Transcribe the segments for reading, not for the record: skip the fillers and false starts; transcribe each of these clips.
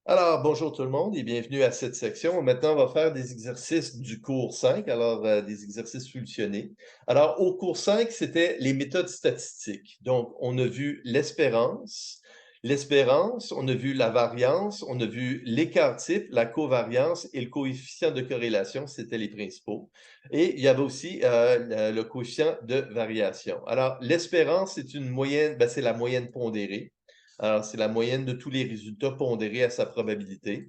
Alors, bonjour tout le monde et bienvenue à cette section. Maintenant, on va faire des exercices du cours 5, des exercices solutionnés. Alors, au cours 5, c'était les méthodes statistiques. Donc, on a vu l'espérance, on a vu la variance, on a vu l'écart type, la covariance et le coefficient de corrélation, c'était les principaux. Et il y avait aussi le coefficient de variation. Alors, l'espérance, c'est une moyenne, c'est la moyenne pondérée. Alors, c'est la moyenne de tous les résultats pondérés à sa probabilité.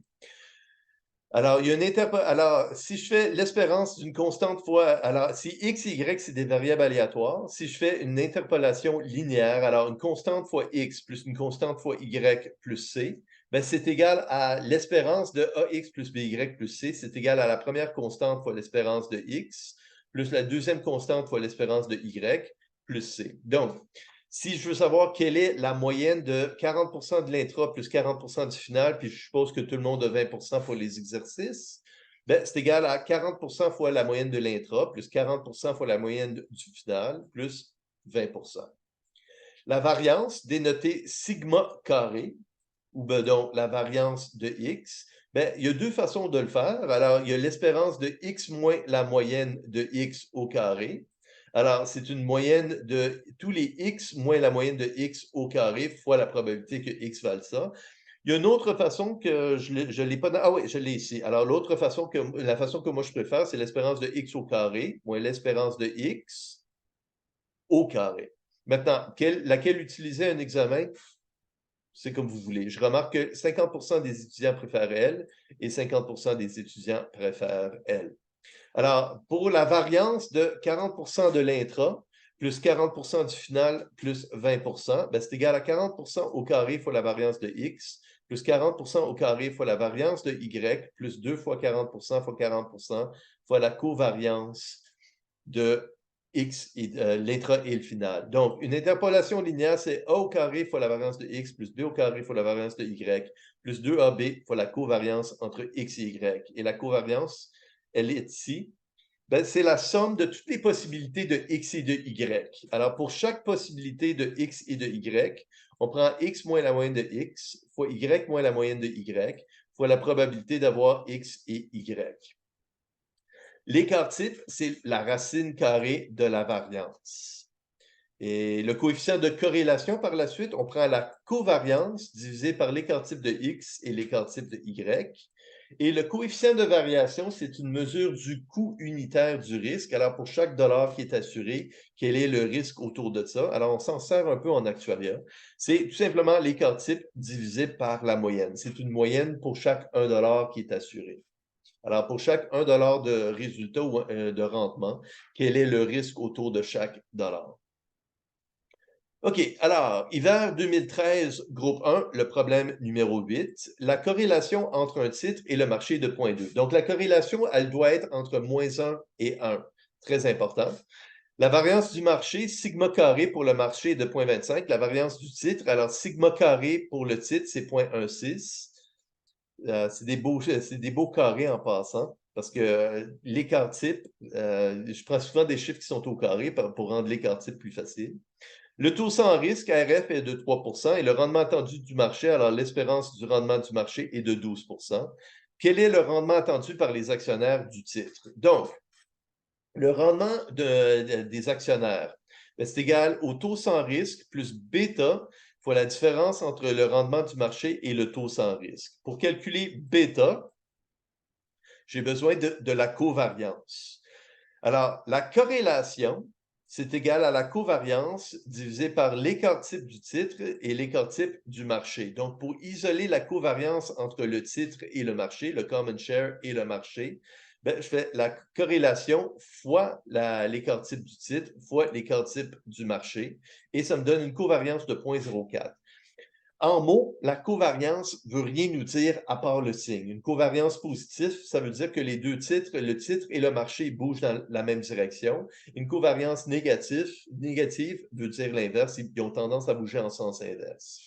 Alors, il y a une alors, si je fais l'espérance d'une constante fois, alors, si x et y, c'est des variables aléatoires, si je fais une interpolation linéaire, alors une constante fois x plus une constante fois y plus c, c'est égal à l'espérance de ax plus by plus c, c'est égal à la première constante fois l'espérance de x, plus la deuxième constante fois l'espérance de y plus c. Donc, si je veux savoir quelle est la moyenne de 40% de l'intra plus 40% du final, puis je suppose que tout le monde a 20% pour les exercices, c'est égal à 40% fois la moyenne de l'intra plus 40% fois la moyenne du final plus 20%. La variance, dénotée sigma carré, ou donc la variance de x, il y a deux façons de le faire. Alors, il y a l'espérance de x moins la moyenne de x au carré. Alors, c'est une moyenne de tous les x moins la moyenne de x au carré fois la probabilité que x valent ça. Il y a une autre façon que je l'ai pas. Ah oui, je l'ai ici. Alors, la façon que moi je préfère, c'est l'espérance de x au carré moins l'espérance de x au carré. Maintenant, laquelle utiliser un examen? C'est comme vous voulez. Je remarque que 50% des étudiants préfèrent elle et 50% des étudiants préfèrent elle. Alors, pour la variance de 40% de l'intra plus 40% du final plus 20%, c'est égal à 40% au carré fois la variance de x plus 40% au carré fois la variance de y plus 2 fois 40% fois 40% fois la covariance de x et l'intra et le final. Donc, une interpolation linéaire, c'est a au carré fois la variance de x plus b au carré fois la variance de y plus 2ab fois la covariance entre x et y. Et la covariance, elle est ici. C'est la somme de toutes les possibilités de x et de y. Alors, pour chaque possibilité de x et de y, on prend x moins la moyenne de x fois y moins la moyenne de y fois la probabilité d'avoir x et y. L'écart type, c'est la racine carrée de la variance. Et le coefficient de corrélation, par la suite, on prend la covariance divisée par l'écart type de x et l'écart type de y. Et le coefficient de variation, c'est une mesure du coût unitaire du risque. Alors, pour chaque dollar qui est assuré, quel est le risque autour de ça? Alors, on s'en sert un peu en actuariat. C'est tout simplement l'écart type divisé par la moyenne. C'est une moyenne pour chaque 1 dollar qui est assuré. Alors, pour chaque 1 dollar de résultat ou de rendement, quel est le risque autour de chaque dollar? OK, alors, hiver 2013, groupe 1, le problème numéro 8, la corrélation entre un titre et le marché de 0,2. Donc, la corrélation, elle doit être entre -1 et 1. Très important. La variance du marché, sigma carré pour le marché est de 0,25. La variance du titre, alors sigma carré pour le titre, c'est 0,16. C'est des beaux carrés en passant, parce que l'écart type, je prends souvent des chiffres qui sont au carré pour rendre l'écart type plus facile. Le taux sans risque, RF, est de 3 et le rendement attendu du marché, alors l'espérance du rendement du marché est de 12. Quel est le rendement attendu par les actionnaires du titre? Donc, le rendement des actionnaires, c'est égal au taux sans risque plus bêta fois la différence entre le rendement du marché et le taux sans risque. Pour calculer bêta, j'ai besoin de la covariance. Alors, la corrélation, c'est égal à la covariance divisée par l'écart type du titre et l'écart type du marché. Donc, pour isoler la covariance entre le titre et le marché, le common share et le marché, je fais la corrélation fois l'écart type du titre fois l'écart type du marché et ça me donne une covariance de 0,04. En mots, la covariance ne veut rien nous dire à part le signe. Une covariance positive, ça veut dire que les deux titres, le titre et le marché, bougent dans la même direction. Une covariance négative veut dire l'inverse, ils ont tendance à bouger en sens inverse.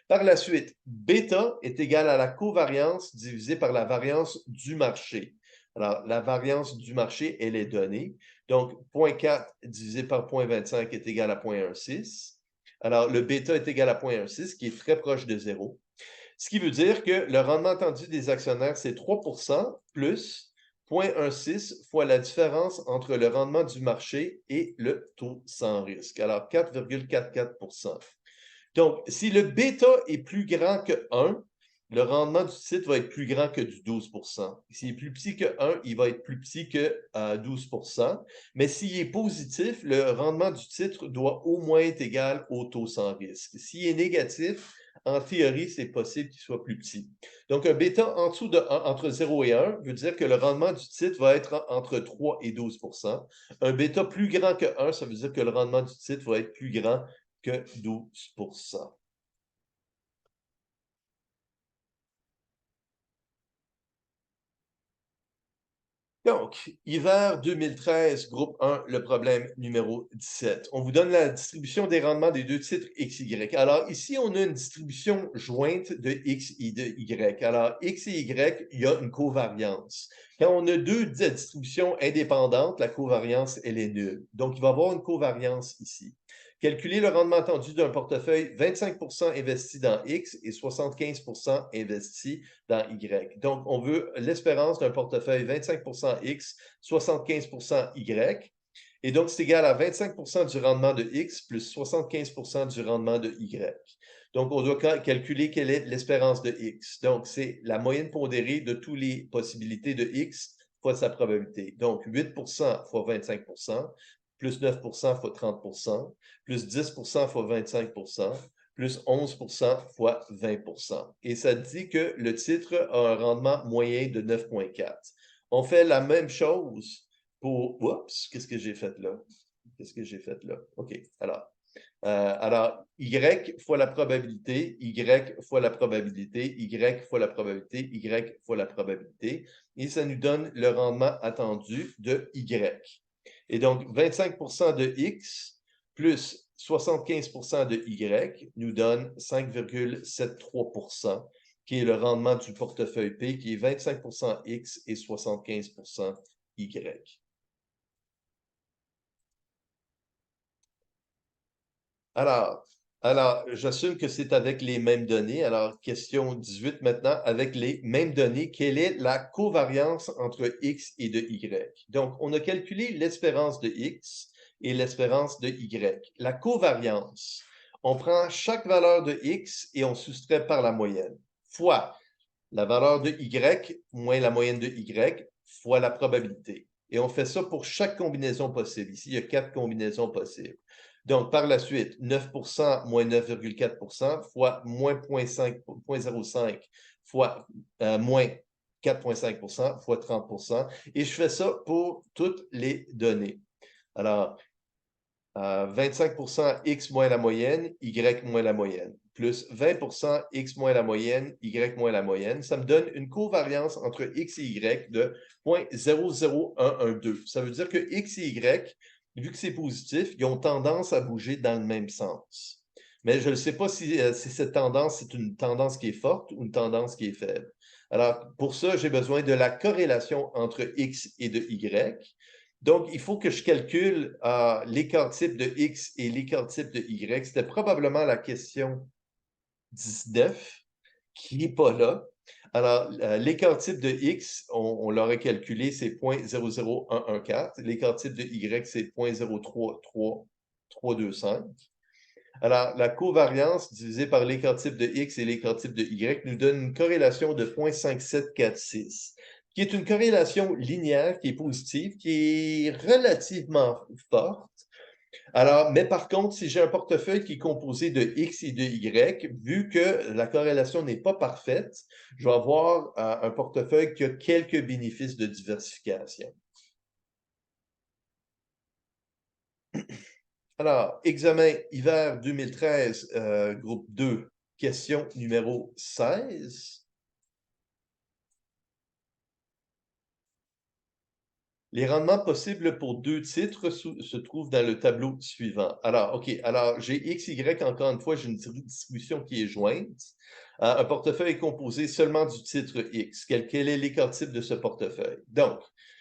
Par la suite, bêta est égal à la covariance divisée par la variance du marché. Alors, la variance du marché, elle est donnée. Donc, 0,4 divisé par 0,25 est égal à 0,16. Alors, le bêta est égal à 0,16, qui est très proche de 0. Ce qui veut dire que le rendement attendu des actionnaires, c'est 3 plus 0,16 fois la différence entre le rendement du marché et le taux sans risque. Alors, 4,44. Donc, si le bêta est plus grand que 1, le rendement du titre va être plus grand que du 12. S'il est plus petit que 1, il va être plus petit que 12. Mais s'il est positif, le rendement du titre doit au moins être égal au taux sans risque. S'il est négatif, en théorie, c'est possible qu'il soit plus petit. Donc, un bêta en dessous de 1, entre 0 et 1 veut dire que le rendement du titre va être entre 3 et 12. Un bêta plus grand que 1, ça veut dire que le rendement du titre va être plus grand que 12 %. Donc, hiver 2013, groupe 1, le problème numéro 17. On vous donne la distribution des rendements des deux titres XY. Alors, ici, on a une distribution jointe de X et de Y. Alors, X et Y, il y a une covariance. Quand on a deux distributions indépendantes, la covariance, elle est nulle. Donc, il va y avoir une covariance ici. Calculer le rendement attendu d'un portefeuille 25 investi dans X et 75 investi dans Y. Donc, on veut l'espérance d'un portefeuille 25 X, 75 Y. Et donc, c'est égal à 25 du rendement de X plus 75 du rendement de Y. Donc, on doit calculer quelle est l'espérance de X. Donc, c'est la moyenne pondérée de toutes les possibilités de X fois sa probabilité. Donc, 8 fois 25 plus 9 fois 30 plus 10 fois 25 plus 11 fois 20 Et ça dit que le titre a un rendement moyen de 9,4. On fait la même chose pour... Oups, qu'est-ce que j'ai fait là? Qu'est-ce que j'ai fait là? OK, alors, Y fois la probabilité, Y fois la probabilité, Y fois la probabilité, Y fois la probabilité. Et ça nous donne le rendement attendu de Y. Et donc, 25 de X plus 75 de Y nous donne 5,73 qui est le rendement du portefeuille P, qui est 25 X et 75 Y. Alors, j'assume que c'est avec les mêmes données. Alors, question 18 maintenant, avec les mêmes données, quelle est la covariance entre X et de Y? Donc, on a calculé l'espérance de X et l'espérance de Y. La covariance, on prend chaque valeur de X et on soustrait par la moyenne, fois la valeur de Y moins la moyenne de Y, fois la probabilité. Et on fait ça pour chaque combinaison possible. Ici, il y a 4 combinaisons possibles. Donc, par la suite, 9 moins 9,4 fois moins 0,5 fois moins 4,5 fois 30 Et je fais ça pour toutes les données. Alors, 25 X moins la moyenne, Y moins la moyenne, plus 20 X moins la moyenne, Y moins la moyenne, ça me donne une covariance entre X et Y de 0,00112. Ça veut dire que X et Y, vu que c'est positif, ils ont tendance à bouger dans le même sens. Mais je ne sais pas si cette tendance, c'est une tendance qui est forte ou une tendance qui est faible. Alors, pour ça, j'ai besoin de la corrélation entre X et de Y. Donc, il faut que je calcule l'écart type de X et l'écart type de Y. C'était probablement la question 19 qui n'est pas là. Alors, l'écart type de X, on l'aurait calculé, c'est 0,00114. L'écart type de Y, c'est 0,033325. Alors, la covariance divisée par l'écart type de X et l'écart type de Y nous donne une corrélation de 0,5746, qui est une corrélation linéaire, qui est positive, qui est relativement forte. Alors, mais par contre, si j'ai un portefeuille qui est composé de X et de Y, vu que la corrélation n'est pas parfaite, je vais avoir un portefeuille qui a quelques bénéfices de diversification. Alors, examen hiver 2013, groupe 2, question numéro 16. Les rendements possibles pour deux titres se trouvent dans le tableau suivant. Alors, OK, alors j'ai X, Y, encore une fois, j'ai une distribution qui est jointe. Un portefeuille est composé seulement du titre X. Quel est l'écart type de ce portefeuille? Donc,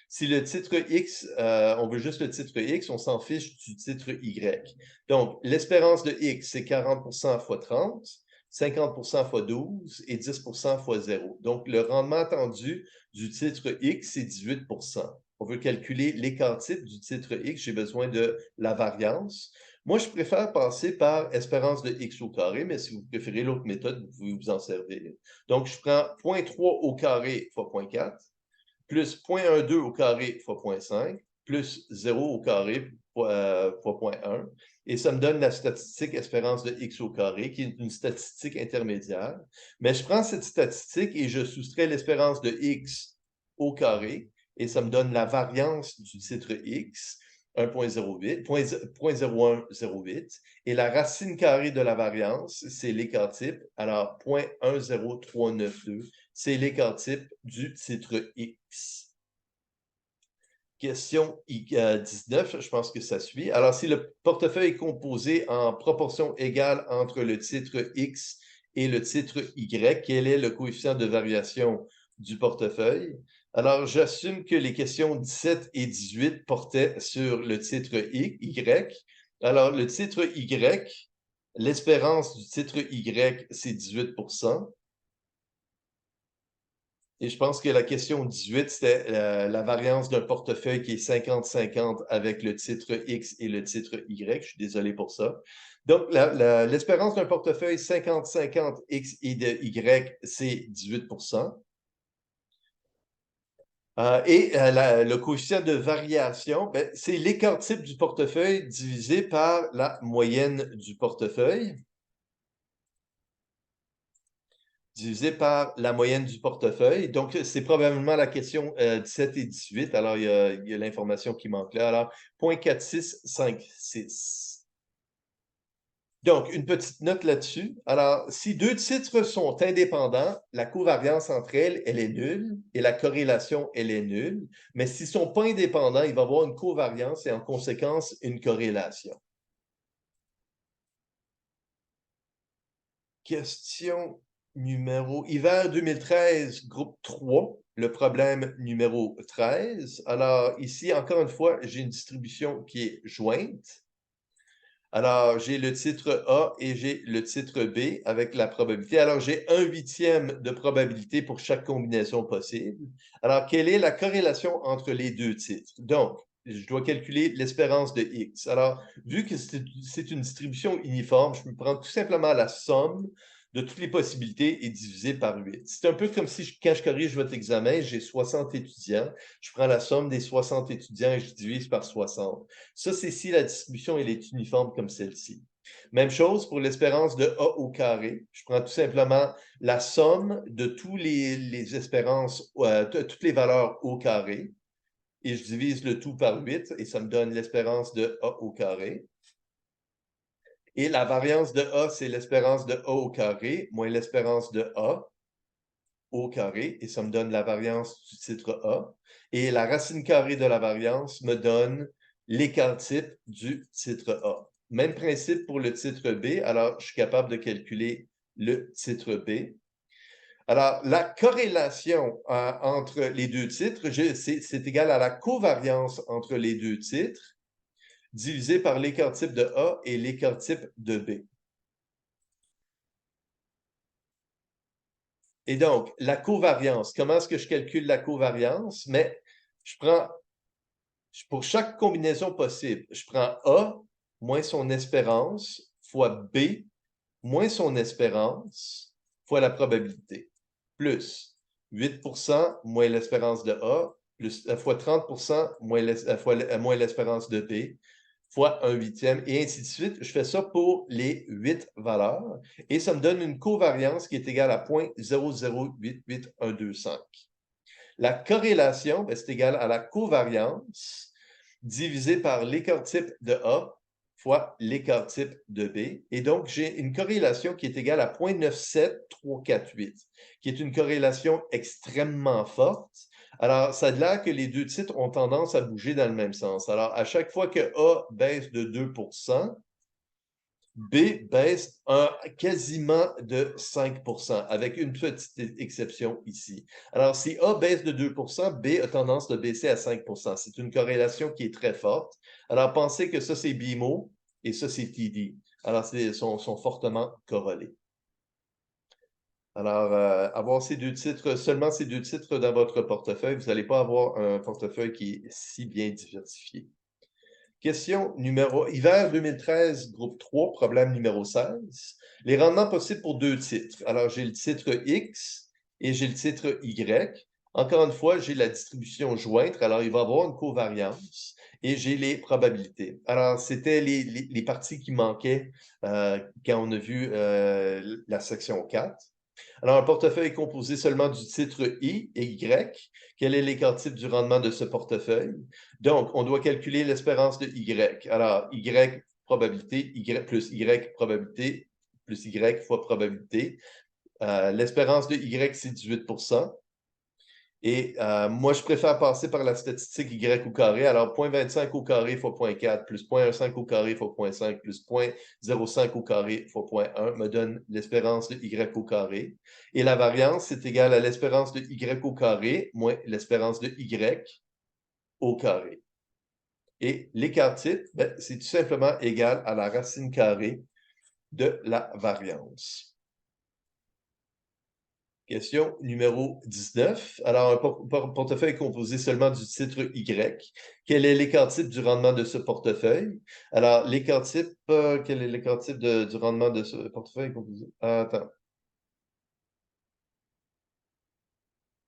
si le titre X, on veut juste le titre X, on s'en fiche du titre Y. Donc, l'espérance de X, c'est 40 fois 30. 50% fois 12 et 10% fois 0. Donc, le rendement attendu du titre X, c'est 18%. On veut calculer l'écart type du titre X, j'ai besoin de la variance. Moi, je préfère passer par espérance de X au carré, mais si vous préférez l'autre méthode, vous pouvez vous en servir. Donc, je prends 0,3 au carré fois 0,4, plus 0,12 au carré fois 0,5, plus 0 au carré fois 0,1. Et ça me donne la statistique espérance de X au carré, qui est une statistique intermédiaire. Mais je prends cette statistique et je soustrais l'espérance de X au carré, et ça me donne la variance du titre X, 1,08, 0,0108. Et la racine carrée de la variance, c'est l'écart type, alors 0,10392. C'est l'écart type du titre X. Question 19, je pense que ça suit. Alors, si le portefeuille est composé en proportion égale entre le titre X et le titre Y, quel est le coefficient de variation du portefeuille? Alors, j'assume que les questions 17 et 18 portaient sur le titre Y. Alors, le titre Y, l'espérance du titre Y, c'est 18%. Et je pense que la question 18, c'était la variance d'un portefeuille qui est 50-50 avec le titre X et le titre Y. Je suis désolé pour ça. Donc, l'espérance d'un portefeuille 50-50 X et de Y, c'est 18%. Le coefficient de variation, ben, c'est l'écart type du portefeuille divisé par la moyenne du portefeuille, divisé par la moyenne du portefeuille. Donc, c'est probablement la question 17 et 18. Alors, il y a l'information qui manque là. Alors, 0,4656. Donc, une petite note là-dessus. Alors, si deux titres sont indépendants, la covariance entre elles, elle est nulle et la corrélation, elle est nulle. Mais s'ils ne sont pas indépendants, il va y avoir une covariance et en conséquence, une corrélation. Question numéro hiver 2013, groupe 3, le problème numéro 13. Alors, ici, encore une fois, j'ai une distribution qui est jointe. Alors, j'ai le titre A et j'ai le titre B avec la probabilité. Alors, j'ai 1/8 de probabilité pour chaque combinaison possible. Alors, quelle est la corrélation entre les deux titres? Donc, je dois calculer l'espérance de X. Alors, vu que c'est une distribution uniforme, je peux prendre tout simplement la somme de toutes les possibilités et diviser par 8. C'est un peu comme si, quand je corrige votre examen, j'ai 60 étudiants. Je prends la somme des 60 étudiants et je divise par 60. Ça, c'est si la distribution elle est uniforme comme celle-ci. Même chose pour l'espérance de A au carré. Je prends tout simplement la somme de toutes les espérances, toutes les valeurs au carré, et je divise le tout par 8, et ça me donne l'espérance de A au carré. Et la variance de A, c'est l'espérance de A au carré moins l'espérance de A au carré, et ça me donne la variance du titre A. Et la racine carrée de la variance me donne l'écart type du titre A. Même principe pour le titre B. Alors, je suis capable de calculer le titre B. Alors, la corrélation entre les deux titres, c'est égal à la covariance entre les deux titres divisé par l'écart type de A et l'écart type de B. Et donc, la covariance, comment est-ce que je calcule la covariance? Mais je prends, pour chaque combinaison possible, je prends A moins son espérance fois B moins son espérance fois la probabilité, plus 8% moins l'espérance de A, plus, fois 30% moins l'espérance de B, fois 1/8, et ainsi de suite. Je fais ça pour les 8 valeurs, et ça me donne une covariance qui est égale à 0,0088125. La corrélation, c'est égal à la covariance divisé par l'écart type de A fois l'écart type de B. Et donc, j'ai une corrélation qui est égale à 0,97348, qui est une corrélation extrêmement forte. Alors, ça a l'air que les deux titres ont tendance à bouger dans le même sens. Alors, à chaque fois que A baisse de 2%, B baisse quasiment de 5%, avec une petite exception ici. Alors, si A baisse de 2%, B a tendance de baisser à 5%. C'est une corrélation qui est très forte. Alors, pensez que ça, c'est BMO et ça, c'est TD. Alors, ils sont fortement corrélés. Alors, avoir ces 2 titres, seulement ces 2 titres dans votre portefeuille, vous n'allez pas avoir un portefeuille qui est si bien diversifié. Question numéro hiver 2013, groupe 3, problème numéro 16. Les rendements possibles pour 2 titres. Alors, j'ai le titre X et j'ai le titre Y. Encore une fois, j'ai la distribution jointe, alors il va y avoir une covariance et j'ai les probabilités. Alors, c'était les parties qui manquaient quand on a vu la section 4. Alors, un portefeuille est composé seulement du titre I et Y. Quel est l'écart type du rendement de ce portefeuille? Donc, on doit calculer l'espérance de Y. Alors, Y probabilité, Y plus Y probabilité, plus Y fois probabilité. L'espérance de Y, c'est 18%. Et moi, je préfère passer par la statistique Y au carré. Alors, 0,25 au carré fois 0,4 plus 0,15 au carré fois 0,5 plus 0,05 au carré fois 0,1 me donne l'espérance de Y au carré. Et la variance, c'est égal à l'espérance de Y au carré moins l'espérance de Y au carré. Et l'écart type, ben, c'est tout simplement égal à la racine carrée de la variance. Question numéro 19. Alors, un portefeuille est composé seulement du titre Y. Quel est l'écart type du rendement de ce portefeuille? Alors, l'écart type, quel est l'écart type du rendement de ce portefeuille composé? Attends,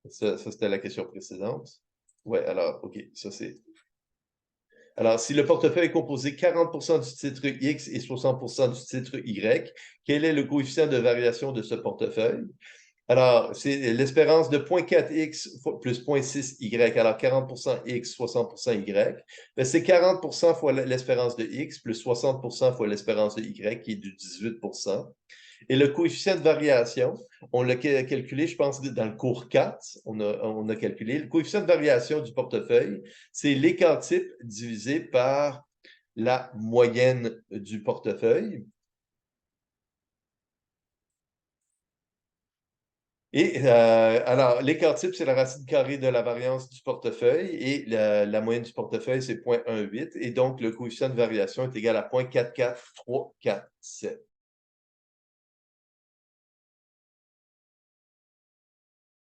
ça c'était la question précédente. Ouais, alors, OK, ça c'est. Alors, si le portefeuille est composé 40% du titre X et 60% du titre Y, quel est le coefficient de variation de ce portefeuille? Alors, c'est l'espérance de 0,4x plus 0,6y. Alors, 40% x, 60% y. Ben, c'est 40% fois l'espérance de x plus 60% fois l'espérance de y, qui est du 18%. Et le coefficient de variation, on l'a calculé, je pense, dans le cours 4, on a calculé. Le coefficient de variation du portefeuille, c'est l'écart type divisé par la moyenne du portefeuille. Et alors, l'écart type, c'est la racine carrée de la variance du portefeuille et la moyenne du portefeuille, c'est 0,18. Et donc, le coefficient de variation est égal à 0,44347.